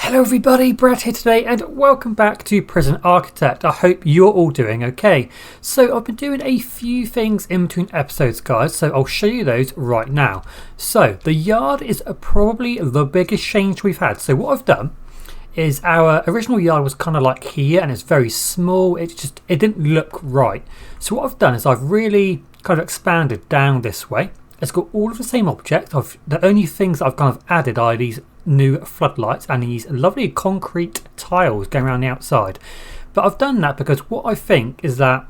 Hello everybody, Brad here today and welcome back to Prison Architect. I hope you're all doing okay. So I've been doing a few things in between episodes guys, so I'll show you those right now. So the yard is probably the biggest change we've had. So what I've done is our original yard was kind of like here and it's very small, it didn't look right. So what I've done is I've really kind of expanded down this way. It's got all of the same objects. The only things I've kind of added are these new floodlights and these lovely concrete tiles going around the outside. But I've done that because what I think is that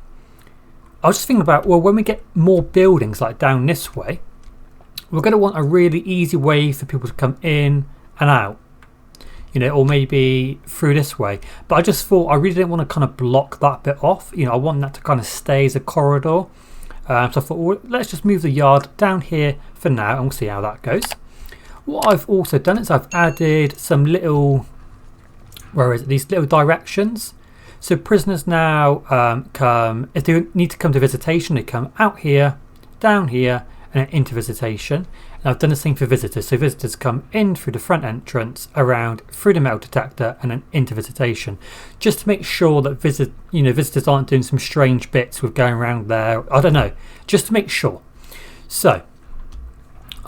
I was just thinking about, well, when we get more buildings like down this way, we're going to want a really easy way for people to come in and out, you know, or maybe through this way. But I just thought I really didn't want to kind of block that bit off. You know, I want that to kind of stay as a corridor. So I thought, well, let's just move the yard down here for now and we'll see how that goes. What I've also done is I've added some little, these little directions. So prisoners now come, if they need to come to visitation, they come out here, down here, and then into visitation. And I've done the same for visitors. So visitors come in through the front entrance, around through the metal detector, and then into visitation. Just to make sure that visitors aren't doing some strange bits with going around there. I don't know. Just to make sure. So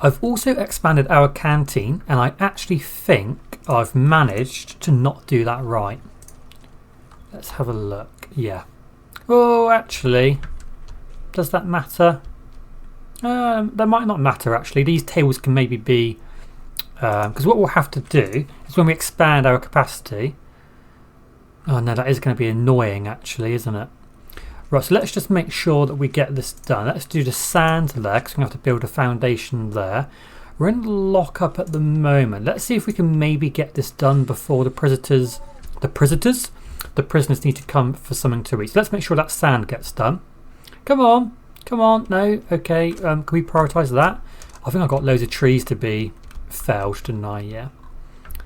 I've also expanded our canteen, and I actually think I've managed to not do that right. Let's have a look. Yeah. Oh, actually, does that matter? That might not matter actually. These tables can maybe be, because what we'll have to do is when we expand our capacity. Oh no, that is going to be annoying actually, isn't it? Right, so let's just make sure that we get this done. Let's do the sand there because we're going to have to build a foundation there. We're in lock up at the moment. Let's see if we can maybe get this done before the prisoners need to come for something to eat. So let's make sure that sand gets done. Come on. Come on, no, okay, can we prioritise that? I think I've got loads of trees to be felled, didn't I? Yeah.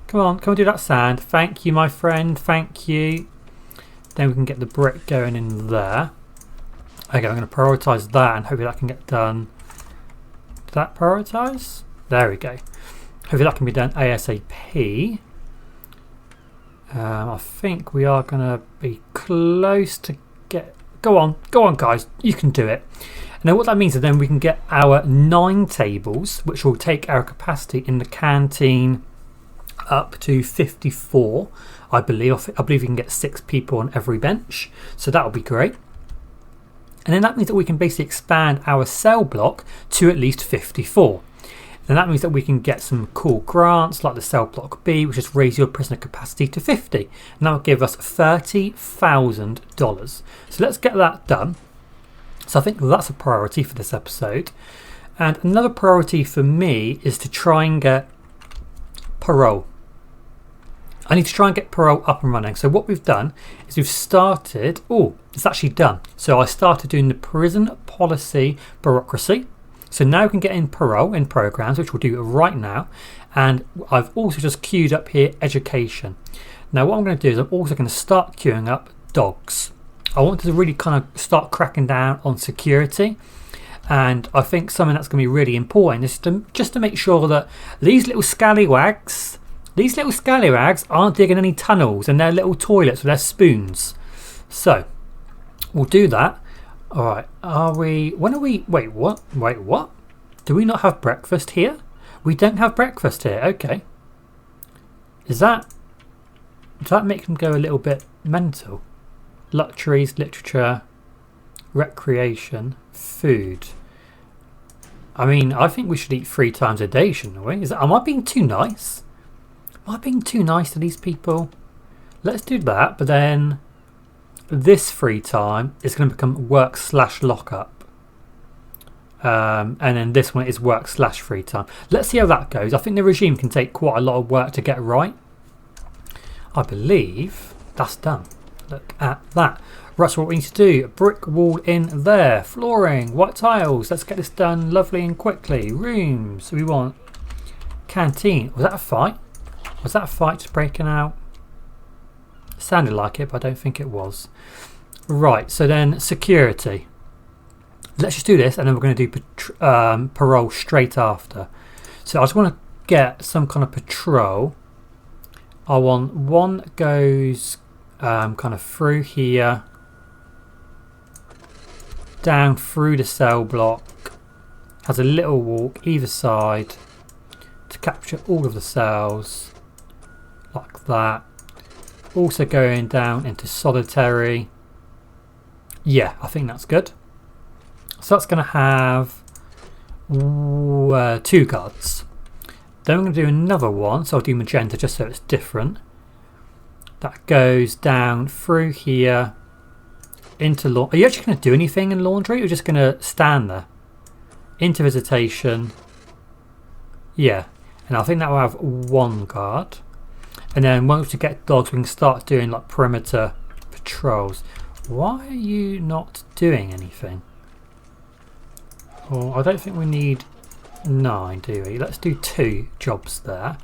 Come on, can we do that sand? Thank you, my friend, thank you. Then we can get the brick going in there. Okay, I'm going to prioritise that and hopefully that can get done. Did that prioritise? There we go. Hopefully that can be done ASAP. I think we are going to be close to get... Go on guys, you can do it. Now what that means is then we can get our 9 tables, which will take our capacity in the canteen up to 54, I believe. I believe we can get 6 people on every bench, so that will be great. And then that means that we can basically expand our cell block to at least 54. And that means that we can get some cool grants like the cell block B, which just raise your prisoner capacity to 50. And that will give us $30,000. So let's get that done. So I think that's a priority for this episode. And another priority for me is to try and get parole. I need to try and get parole up and running. So what we've done is we've started... Oh, it's actually done. So I started doing the prison policy bureaucracy. So now we can get in parole in programs, which we'll do right now. And I've also just queued up here education. Now what I'm going to do is I'm also going to start queuing up dogs. I want to really kind of start cracking down on security. And I think something that's going to be really important is just to make sure that these little scallywags aren't digging any tunnels in their little toilets with their spoons. So we'll do that. Alright, wait, what? Do we not have breakfast here? We don't have breakfast here, okay. Does that make them go a little bit mental? Luxuries, literature, recreation, food. I mean, I think we should eat 3 times a day, shouldn't we? Am I being too nice? Am I being too nice to these people? Let's do that, but then... this free time is going to become work/lockup. And then this one is work/free time. Let's see how that goes. I think the regime can take quite a lot of work to get right. I believe that's done. Look at that. Right, so what we need to do, a brick wall in there, flooring, white tiles. Let's get this done lovely and quickly. Rooms, we want canteen. Was that a fight? Was that a fight just breaking out? Sounded like it, but I don't think it was. Right, so then security. Let's just do this and then we're going to do parole straight after. So I just want to get some kind of patrol I want one goes kind of through here, down through the cell block, has a little walk either side to capture all of the cells, like that. Also going down into solitary. Yeah, I think that's good. So that's going to have 2 guards. Then I'm going to do another one, so I'll do magenta just so it's different. That goes down through here into laundry. Are you actually going to do anything in laundry, or are you just going to stand there? Into visitation. Yeah, and I think that will have 1 guard. And then once we get dogs, we can start doing like perimeter patrols. Why are you not doing anything? Well, I don't think we need 9, do we? Let's do 2 jobs there.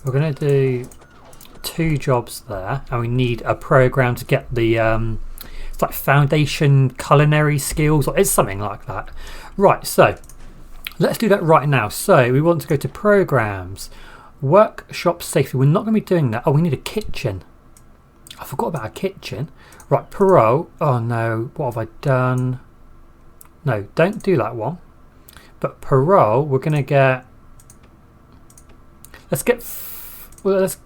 We're going to do 2 jobs there, and we need a program to get the it's like foundation culinary skills, or it's something like that. Right, so let's do that right now. So we want to go to programs, workshop safety. We're not going to be doing that. Oh, we need a kitchen. I forgot about a kitchen. Right, parole. Oh no, what have I done? No, don't do that one. But parole, we're going to get... Let's get... Well, let's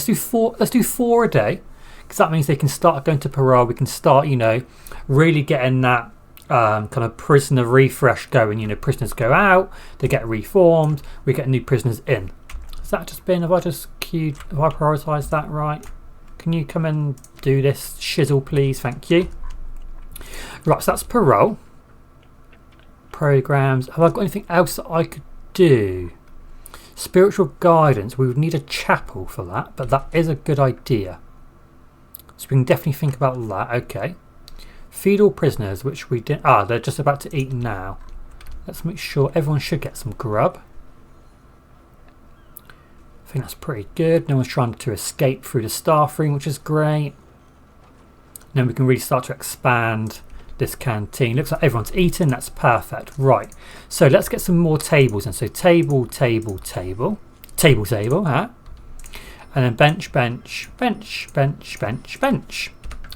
do 4. Let's do 4 a day, because that means they can start going to parole. We can start, you know, really getting that kind of prisoner refresh going. You know, prisoners go out, they get reformed, we get new prisoners in. Has that just been? Have I prioritised that right? Can you come and do this shizzle, please? Thank you. Right, so that's parole. Programs. Have I got anything else that I could do? Spiritual guidance. We would need a chapel for that, but that is a good idea. So we can definitely think about that. Okay. Feed all prisoners, which we did. Ah, they're just about to eat now. Let's make sure everyone should get some grub. I think that's pretty good. No one's trying to escape through the staff room, which is great. Then we can really start to expand this canteen. Looks like everyone's eaten. That's perfect. Right. So let's get some more tables. And so table, huh? And then bench.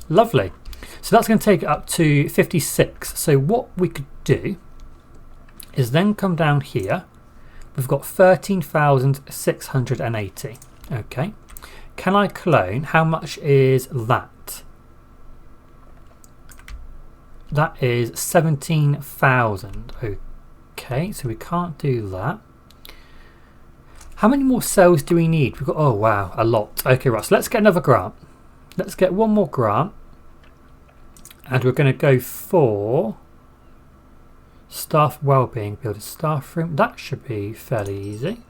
Lovely. So that's going to take it up to 56. So what we could do is then come down here. We've got 13,680. Okay. Can I clone? How much is that? That is 17,000. Okay, so we can't do that. How many more cells do we need? We've got, oh wow, a lot. Okay, right, so let's get another grant. Let's get one more grant. And we're going to go for staff wellbeing, build a staff room. That should be fairly easy.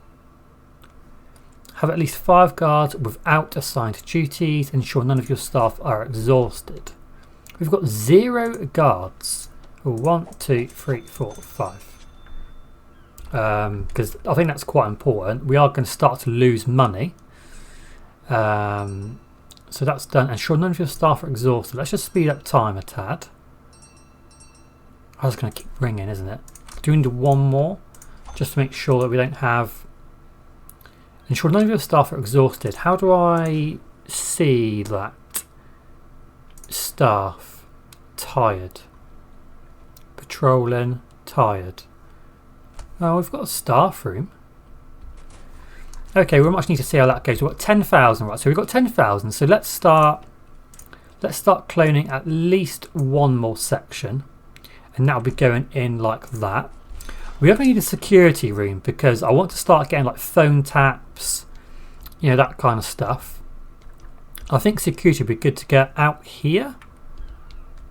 Have at least 5 guards without assigned duties. Ensure none of your staff are exhausted. We've got 0 guards. 1, 2, 3, 4, 5. Because I think that's quite important. We are going to start to lose money. So that's done. Ensure none of your staff are exhausted. Let's just speed up time a tad. I was going to keep ringing, isn't it? Do we need 1 more? Just to make sure that we don't have... Ensure none of your staff are exhausted. How do I see that? Staff. Tired. Patrolling. Tired. Oh, we've got a staff room. Okay, we might need to see how that goes. We've got 10,000, right? So we've got 10,000. So let's start cloning at least 1 more section. And that'll be going in like that. We are going to need a security room because I want to start getting like phone taps, you know, that kind of stuff. I think security would be good to get out here.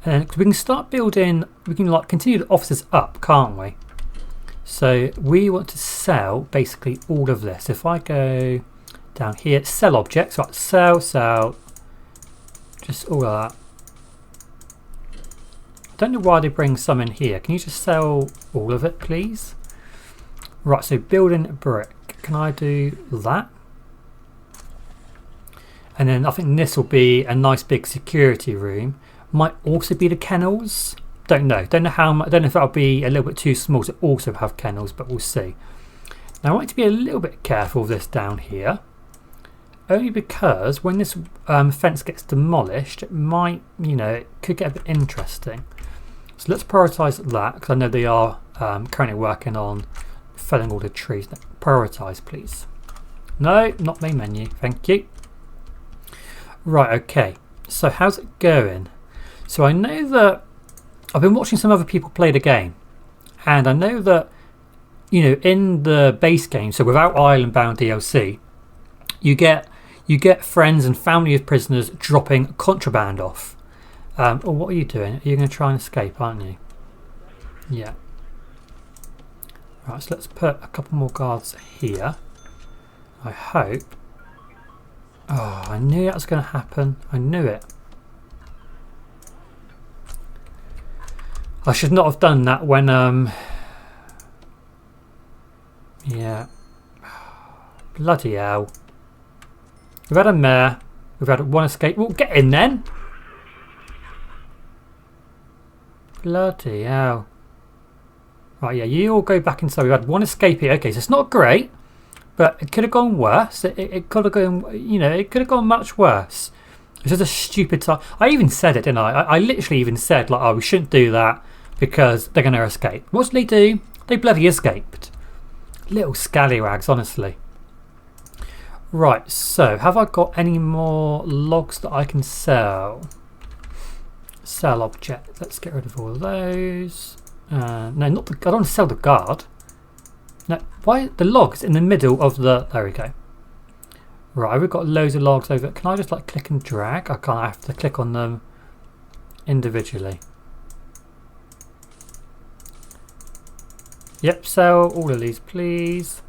And we can start building, we can like continue the offices up, can't we? So we want to sell basically all of this. If I go down here, sell objects, right, sell, just all of that. Don't know why they bring some in here. Can you just sell all of it, please? Right, so building brick. Can I do that? And then I think this will be a nice big security room. Might also be the kennels. Don't know. Don't know how much. Don't know if that'll be a little bit too small to also have kennels, but we'll see. Now I want to be a little bit careful of this down here. only because when this fence gets demolished, it might, it could get a bit interesting. So let's prioritise that, because I know they are currently working on felling all the trees. Prioritise, please. No, not main menu. Thank you. Right, okay. So how's it going? So I know that I've been watching some other people play the game, and I know that, in the base game, so without Island Bound DLC, you get friends and family of prisoners dropping contraband off. What are you doing? You're going to try and escape, aren't you? Yeah. Right, so let's put a couple more guards here. I hope. Oh, I knew that was going to happen. I knew it. I should not have done that when yeah. Bloody hell. We've had a mare. We've had one escape. Well, get in then. Bloody hell. Right, yeah, you all go back inside. We've had one escape here. Okay, so it's not great, but it could have gone worse. It could have gone, it could have gone much worse. It's just a stupid time. I even said it, didn't I? I literally even said, like, oh, we shouldn't do that because they're going to escape. What did they do? They bloody escaped. Little scallywags, honestly. Right, so have I got any more logs that I can sell? Sell object. Let's get rid of all of those. No, not the. I don't want to sell the guard. No, why the logs in the middle of the? There we go. Right, we've got loads of logs over. Can I just like click and drag? I can't. I have to click on them individually. Yep, sell all of these, please.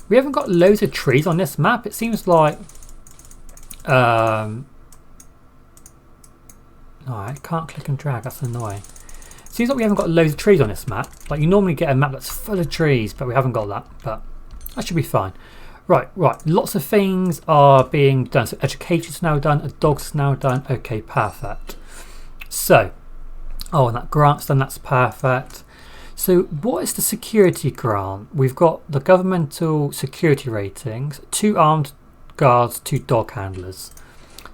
We haven't got loads of trees on this map. It seems like no, I can't click and drag. That's annoying. It seems like we haven't got loads of trees on this map. Like you normally get a map that's full of trees, but we haven't got that. But that should be fine. Right. Lots of things are being done. So education's now done. A dog's now done. Okay, perfect. So, oh, and that grant's done. That's perfect. So what is the security grant? We've got the governmental security ratings, 2 armed guards, 2 dog handlers.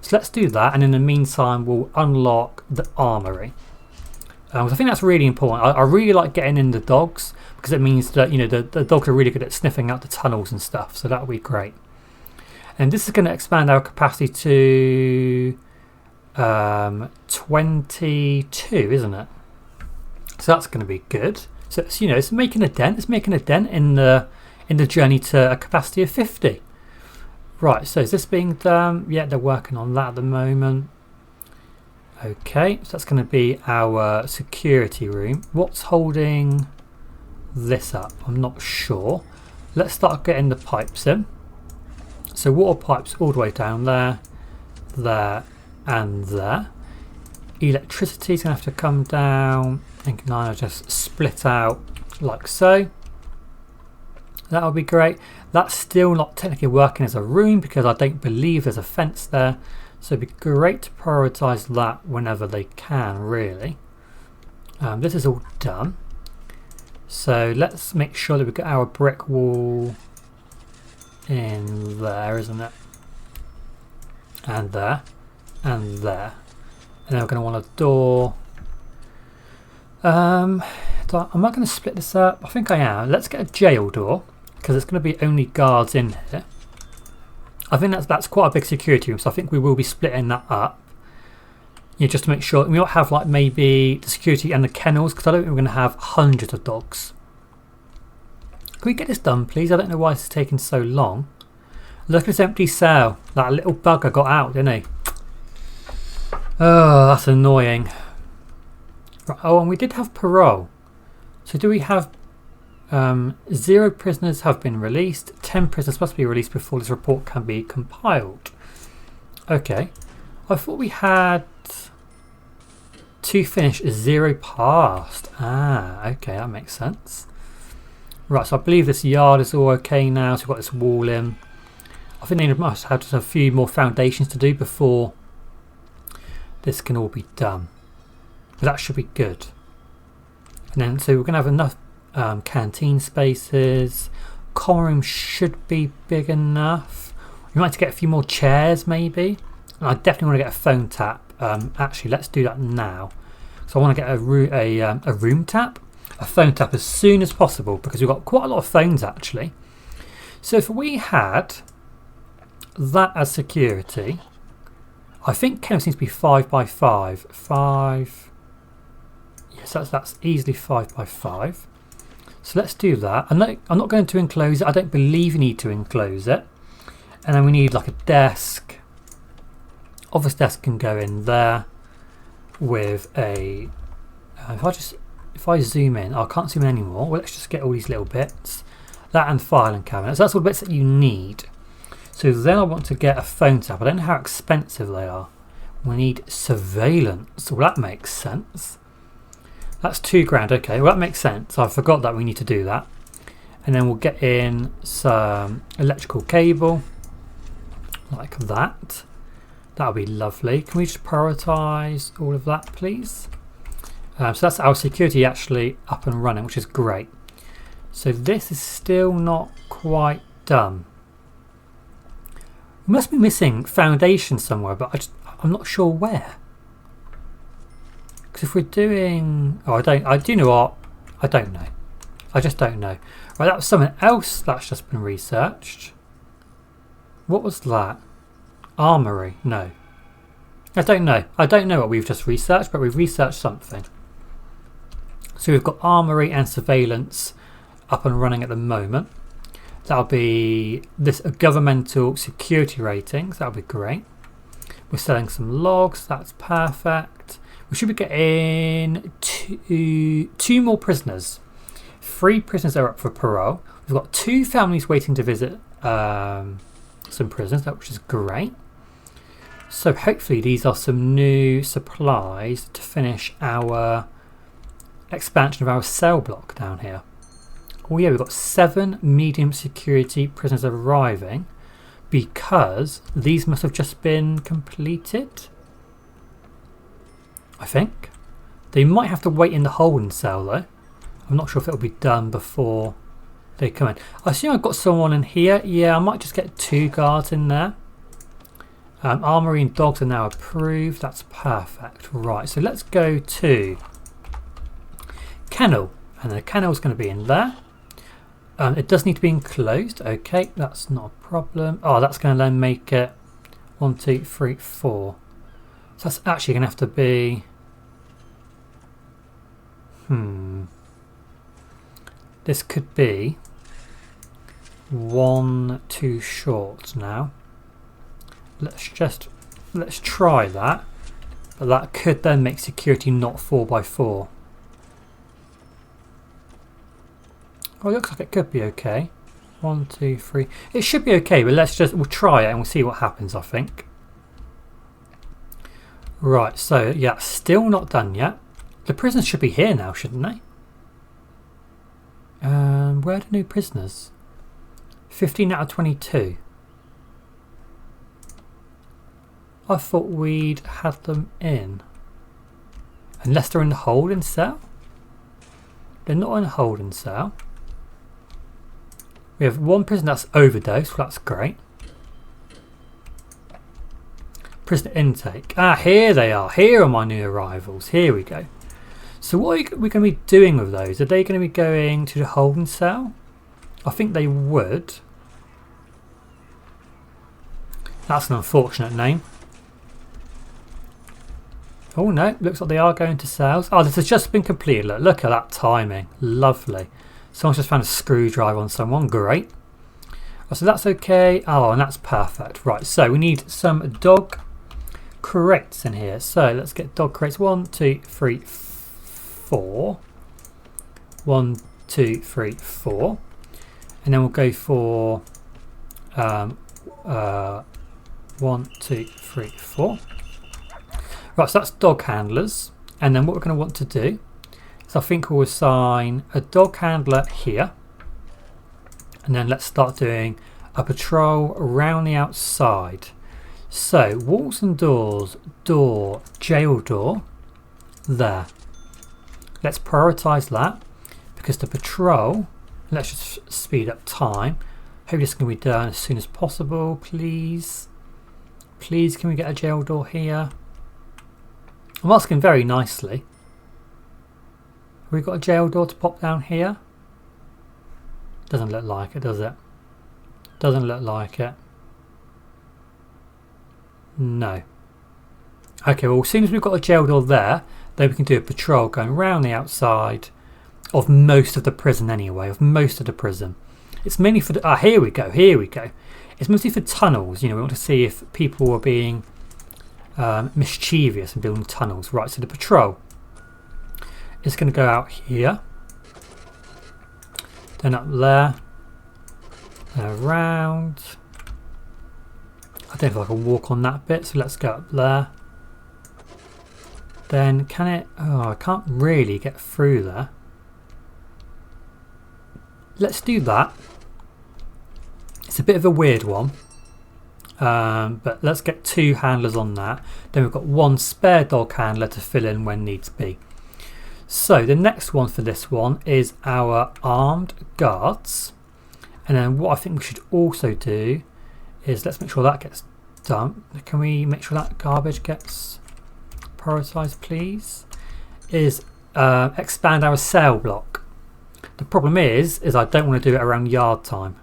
So let's do that, and in the meantime we'll unlock the armory. I think that's really important. I really like getting in the dogs because it means that the dogs are really good at sniffing out the tunnels and stuff, so that'll be great. And this is going to expand our capacity to 22, isn't it? So that's going to be good. So it's, it's making a dent. It's making a dent in the journey to a capacity of 50. Right. So is this being done? Yeah, they're working on that at the moment. Okay. So that's going to be our security room. What's holding this up? I'm not sure. Let's start getting the pipes in. So water pipes all the way down there, and there. Electricity is going to have to come down. And can I just split out like so? That would be great. That's still not technically working as a room because I don't believe there's a fence there. So it'd be great to prioritise that whenever they can, really. This is all done. So let's make sure that we've got our brick wall in there, isn't it? And there. And there. And then we're going to want a door. Am I going to split this up? I think I am. Let's get a jail door because it's going to be only guards in here. I think that's quite a big security room, so I think we will be splitting that up. Just to make sure we might have like maybe the security and the kennels because I don't think we're going to have hundreds of dogs. Can we get this done, please? I don't know why it's taking so long. Look at this empty cell. That little bugger got out, didn't he? Oh, that's annoying. Right, oh, and we did have parole. So do we have 0 prisoners have been released, 10 prisoners must be released before this report can be compiled. Okay. I thought we had 2 finished, 0 passed. Ah, okay, that makes sense. Right, so I believe this yard is all okay now, so we've got this wall in. I think they must have just a few more foundations to do before this can all be done. But that should be good. And then, so we're going to have enough canteen spaces. Common room should be big enough. We might have to get a few more chairs maybe. And I definitely want to get a phone tap. Actually, let's do that now. So I want to get a room tap, a phone tap as soon as possible because we've got quite a lot of phones actually. So if we had that as security, I think kennel seems to be 5 by 5. 5. Yes, that's easily 5 by 5. So let's do that. I'm not going to enclose it. I don't believe you need to enclose it. And then we need like a desk. Office desk can go in there with a. If I zoom in, I can't zoom in anymore. Well, let's just get all these little bits. That and filing cabinets. That's all the bits that you need. So then I want to get a phone tap. I don't know how expensive they are. We need surveillance. Well, that makes sense. That's £2,000. Okay, well that makes sense. I forgot that we need to do that. And then we'll get in some electrical cable like that. That'll be lovely. Can we just prioritise all of that, please? So that's our security actually up and running, which is great. So this is still not quite done. We must be missing foundation somewhere, but I'm not sure where. Because if we're doing... Oh, I do know what? I don't know. I just don't know. Right, that was something else that's just been researched. What was that? Armory? No. I don't know. I don't know what we've just researched, but we've researched something. So we've got armory and surveillance up and running at the moment. That'll be this governmental security ratings. That'll be great. We're selling some logs. That's perfect. We should be getting two more prisoners. 3 prisoners are up for parole. We've got 2 families waiting to visit some prisoners, which is great. So hopefully these are some new supplies to finish our expansion of our cell block down here. Oh yeah, we've got 7 medium security prisoners arriving because these must have just been completed. I think. They might have to wait in the holding cell though. I'm not sure if it'll be done before they come in. I assume I've got someone in here. Yeah, I might just get 2 guards in there. Armory and dogs are now approved. That's perfect. Right, so let's go to kennel. And the kennel's going to be in there. It does need to be enclosed. Okay, that's not a problem. Oh, that's going to then make it 1, 2, 3, 4. So that's actually going to have to be... This could be 1 too short now. Let's try that. But that could then make security not 4 by 4. Oh, it looks like it could be okay. 1, 2, 3. It should be okay, but we'll try it and we'll see what happens, I think. Right, so yeah, still not done yet. The prisoners should be here now, shouldn't they? Where are the new prisoners? 15 out of 22. I thought we'd had them in. Unless they're in the holding cell? They're not in the holding cell. We have 1 prisoner that's overdosed. Well, that's great. Prisoner intake. Ah, here they are. Here are my new arrivals. Here we go. So what are we going to be doing with those? Are they going to be going to the holding cell? I think they would. That's an unfortunate name. Oh no, looks like they are going to cells. Oh, this has just been completed. Look at that timing. Lovely. Someone's just found a screwdriver on someone. Great. Oh, so that's okay. Oh, and that's perfect. Right, so we need some dog crates in here. So let's get dog crates. 1, 2, 3, 4. 1, 2, 3, 4. And then we'll go for 1, 2, 3, 4. Right, so that's dog handlers. And then what we're going to want to do is I think we'll assign a dog handler here. And then let's start doing a patrol around the outside. So walls and doors, door, jail door, there. Let's prioritise that because the patrol, let's just speed up time. Hope this can be done as soon as possible, please. Please, can we get a jail door here? I'm asking very nicely. Have we got a jail door to pop down here? Doesn't look like it, does it? Doesn't look like it. No. Okay, well, as soon as we've got a jail door there, then we can do a patrol going round the outside of most of the prison anyway, of most of the prison. It's mainly for the... here we go, here we go. It's mostly for tunnels, you know, we want to see if people are being mischievous and building tunnels. Right, so the patrol is going to go out here, then up there, and around. I don't know if I can walk on that bit, so let's go up there. Then can it... oh, I can't really get through there. Let's do that. It's a bit of a weird one. But let's get 2 handlers on that. Then we've got 1 spare dog handler to fill in when needs be. So the next one for this one is our armed guards. And then what I think we should also do is let's make sure that gets done. Can we make sure that garbage gets prioritised, please? Is expand our cell block. The problem is I don't want to do it around yard time.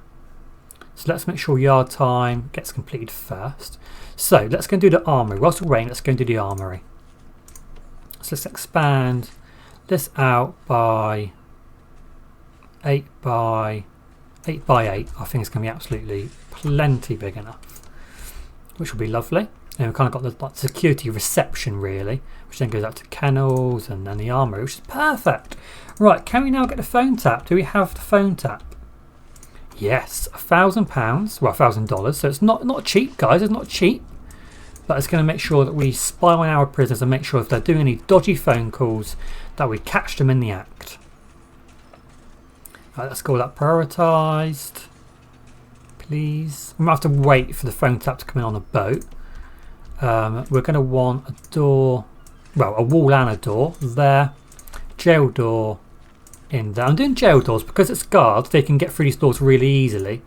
So let's make sure yard time gets completed first. So let's go and do the armory. Whilst we're waiting, let's go and do the armory. So let's expand this out by 8 by 8 by 8. I think it's going to be absolutely plenty big enough, which will be lovely. And we've kind of got the like, security reception really, which then goes out to kennels and then the armory, which is perfect. Right, can we now get the phone tap? Do we have the phone tap? Yes, £1,000, well $1,000. So it's not cheap, guys. It's not cheap, but it's going to make sure that we spy on our prisoners and make sure if they're doing any dodgy phone calls that we catch them in the act. Right, let's go with that prioritised, please. We might have to wait for the phone tap to come in on the boat. We're going to want a door, well, a wall and a door there, jail door in there. I'm doing jail doors because it's guards, they can get through these doors really easily,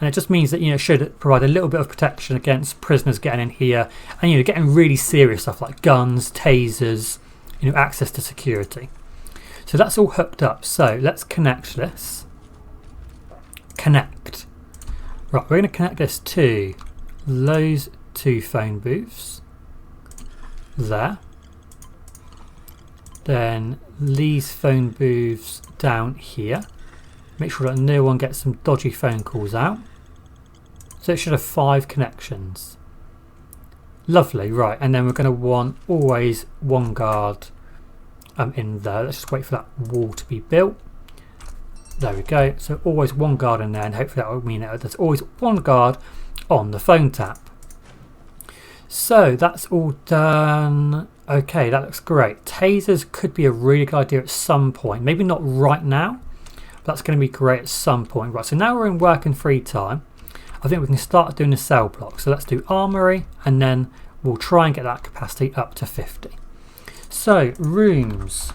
and it just means that, you know, it should provide a little bit of protection against prisoners getting in here and, you know, getting really serious stuff like guns, tasers, you know, access to security. So that's all hooked up. So let's connect this. Connect. Right, we're going to connect this to those 2 phone booths there. Then these phone booths down here. Make sure that no one gets some dodgy phone calls out. So it should have 5 connections. Lovely, right, and then we're going to want always 1 guard in there. Let's just wait for that wall to be built. There we go. So always 1 guard in there, and hopefully that will mean that there's always 1 guard on the phone tap. So that's all done. Okay, that looks great. Tasers could be a really good idea at some point. Maybe not right now, but that's going to be great at some point. Right, so now we're in work and free time. I think we can start doing the cell block. So let's do armory, and then we'll try and get that capacity up to 50. So rooms.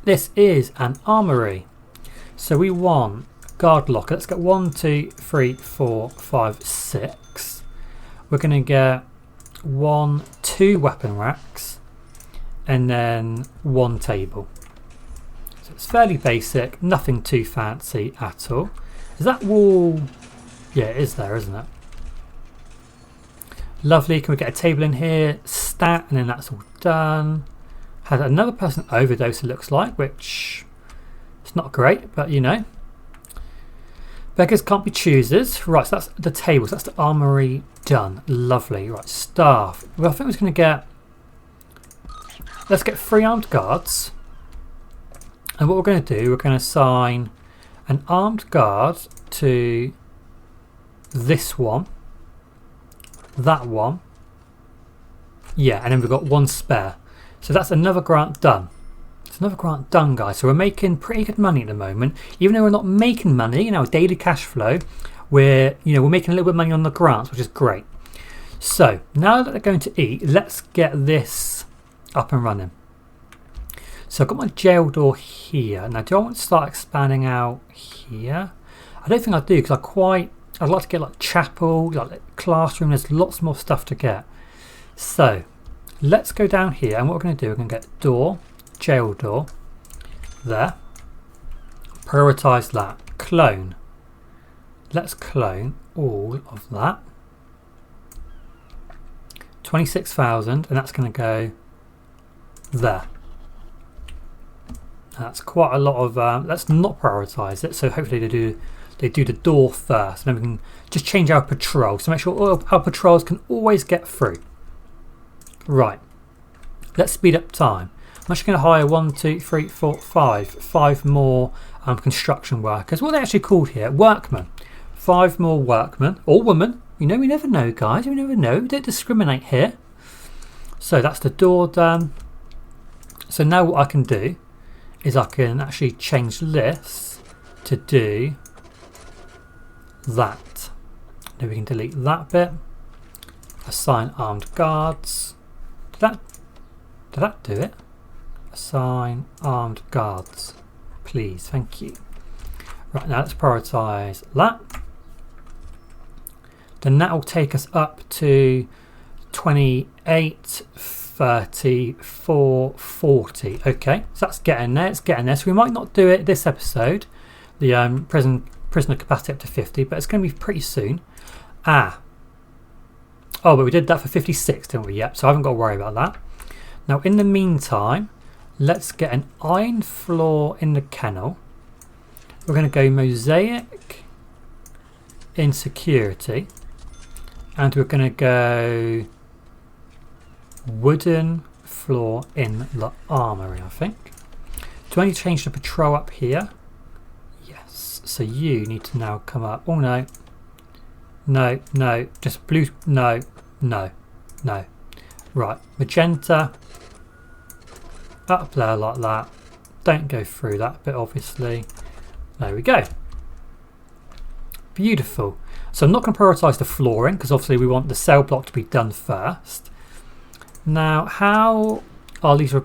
This is an armory. So we want guard locker. Let's get 1, 2, 3, 4, 5, 6. We're going to get 1, 2 weapon racks, and then 1 table. So it's fairly basic, nothing too fancy at all. Is that wall? Yeah, it is there, isn't it? Lovely. Can we get a table in here? Stat, and then that's all done. Had another person overdose, it looks like, which is not great, but you know. Beggars can't be choosers. Right, so that's the tables. That's the armory done. Lovely. Right, staff. Well, I think we're just going to get... let's get 3 armed guards. And what we're going to do, we're going to assign an armed guard to this one. That one. Yeah, and then we've got 1 spare. So that's another grant done. It's another grant done, guys. So we're making pretty good money at the moment. Even though we're not making money in our daily cash flow, we're making a little bit of money on the grants, which is great. So now that they're going to eat, let's get this up and running. So I've got my jail door here. Now, do I want to start expanding out here? I don't think I do, because I'd like to get like chapel, like classroom. There's lots more stuff to get. So let's go down here, and what we're going to do, we're going to get door, jail door, there. Prioritise that. Clone. Let's clone all of that. 26,000, and that's going to go there. That's quite a lot of. Let's not prioritise it. So hopefully they do the door first, and then we can just change our patrol. So make sure all our patrols can always get through. Right. Let's speed up time. I'm actually going to hire 1, 2, 3, 4, 5 more construction workers. What are they actually called here? Workmen. 5 more workmen or women. You know, we never know, guys. We never know. We don't discriminate here. So that's the door done. So now what I can do is I can actually change this to do that. Then we can delete that bit. Assign armed guards. Did that do it? Assign armed guards. Please, thank you. Right, now let's prioritise that. Then that will take us up to 28, 34, 40. Okay, so that's getting there. It's getting there. So we might not do it this episode, the prisoner capacity up to 50, but it's going to be pretty soon. Oh, but we did that for 56, didn't we? Yep, so I haven't got to worry about that. Now, in the meantime, let's get an iron floor in the kennel. We're going to go mosaic in security. And we're going to go wooden floor in the armory, I think. Do I need to change the patrol up here? Yes. So you need to now come up. Oh, no. No, no. Just blue. No, no, no. Right. Magenta. Up there like that. Don't go through that bit, obviously. There we go. Beautiful. So I'm not going to prioritise the flooring because obviously we want the cell block to be done first. Now, how are these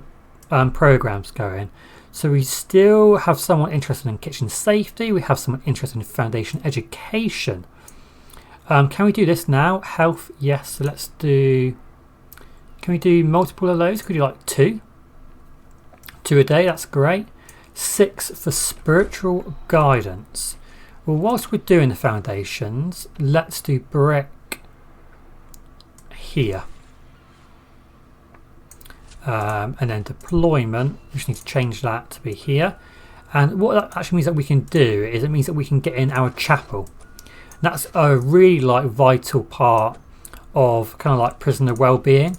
programs going? So we still have someone interested in kitchen safety. We have someone interested in foundation education. Can we do this now? Health, yes. So let's do. Can we do multiple of those? Could we do like 2? 2 a day. That's great. 6 for spiritual guidance. Well, whilst we're doing the foundations, let's do brick here. And then deployment, we just need to change that to be here. And what that actually means that we can do is it means that we can get in our chapel. That's a really vital part of kind of like prisoner well-being.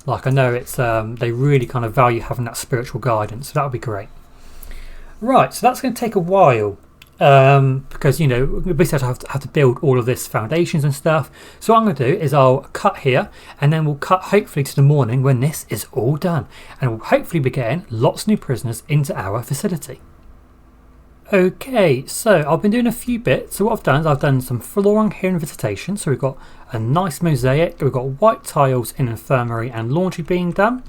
Like I know it's they really kind of value having that spiritual guidance, so that would be great. Right, so that's going to take a while. Because you know we basically have to build all of this foundations and stuff. So what I'm going to do is I'll cut here, and then we'll cut hopefully to the morning when this is all done, and we'll hopefully be getting lots of new prisoners into our facility. Okay, so I've been doing a few bits. So what I've done is I've done some flooring here in visitation. So we've got a nice mosaic. We've got white tiles in infirmary and laundry being done.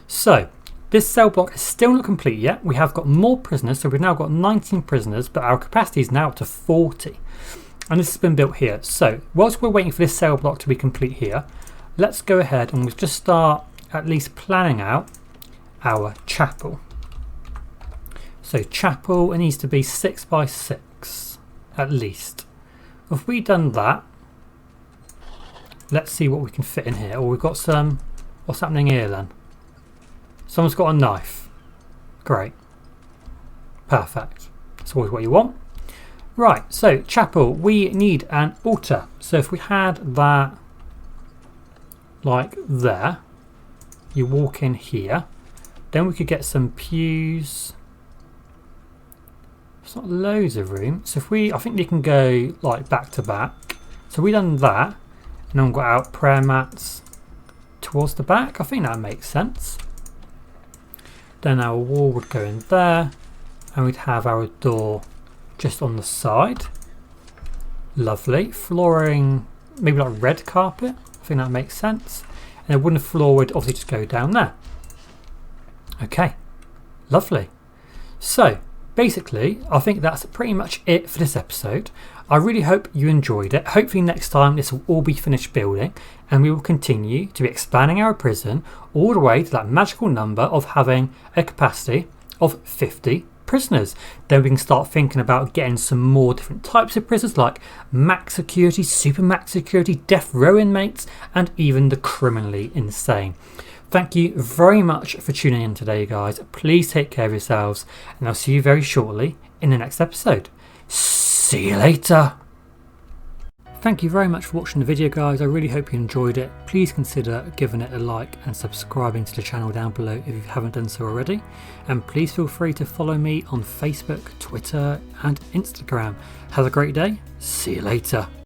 So this cell block is still not complete yet. We have got more prisoners, so we've now got 19 prisoners, but our capacity is now up to 40. And this has been built here. So whilst we're waiting for this cell block to be complete here, let's go ahead and we'll just start at least planning out our chapel. So chapel, it needs to be 6 by 6 at least. If we've done that, let's see what we can fit in here. Oh, we've got some, what's happening here then? Someone's got a knife. Great. Perfect. That's always what you want. Right, so chapel, we need an altar. So if we had that like there, you walk in here, then we could get some pews. It's not loads of room. So if I think you can go like back to back. So we done that, and then we've got our prayer mats towards the back. I think that makes sense. Then our wall would go in there, and we'd have our door just on the side. Lovely. Flooring, maybe like red carpet. I think that makes sense. And a wooden floor would obviously just go down there. Okay, lovely. So basically, I think that's pretty much it for this episode. I really hope you enjoyed it. Hopefully next time this will all be finished building and we will continue to be expanding our prison all the way to that magical number of having a capacity of 50 prisoners. Then we can start thinking about getting some more different types of prisoners like max security, super max security, death row inmates, and even the criminally insane. Thank you very much for tuning in today, guys. Please take care of yourselves, and I'll see you very shortly in the next episode. See you later. Thank you very much for watching the video, guys. I really hope you enjoyed it. Please consider giving it a like and subscribing to the channel down below if you haven't done so already. And please feel free to follow me on Facebook, Twitter and Instagram. Have a great day. See you later.